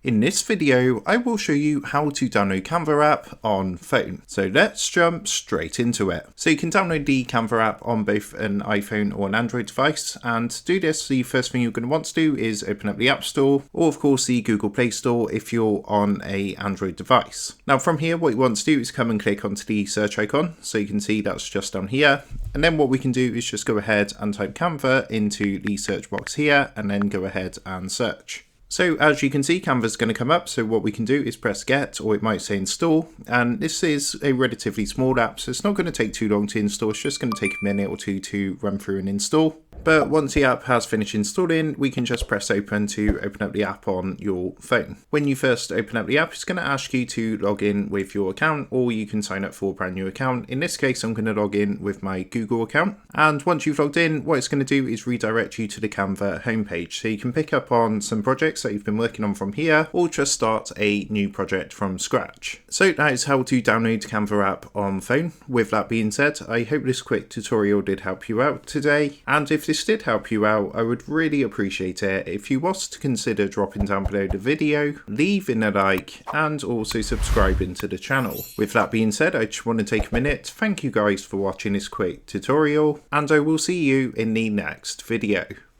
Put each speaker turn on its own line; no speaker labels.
In this video, I will show you how to download Canva app on phone. So let's jump straight into it. So you can download the Canva app on both an iPhone or an Android device. And to do this, the first thing you're going to want to do is open up the App Store, or of course the Google Play Store if you're on an Android device. Now from here, what you want to do is come and click onto the search icon. So you can see that's just down here. And then what we can do is just go ahead and type Canva into the search box here, and then go ahead and search. So as you can see, Canva is going to come up. So what we can do is press get, or it might say install. And this is a relatively small app, so it's not going to take too long to install. It's just going to take a minute or two to run through and install. But once the app has finished installing, we can just press open to open up the app on your phone. When you first open up the app, it's going to ask you to log in with your account, or you can sign up for a brand new account. In this case, I'm going to log in with my Google account. And once you've logged in, what it's going to do is redirect you to the Canva homepage. So you can pick up on some projects that you've been working on from here, or just start a new project from scratch. So that is how to download Canva app on phone. With that being said, I hope this quick tutorial did help you out today. And if this did help you out, I would really appreciate it if you was to consider dropping down below the video, leaving a like, and also subscribing to the channel. With that being said, I just want to take a minute to thank you guys for watching this quick tutorial, and I will see you in the next video.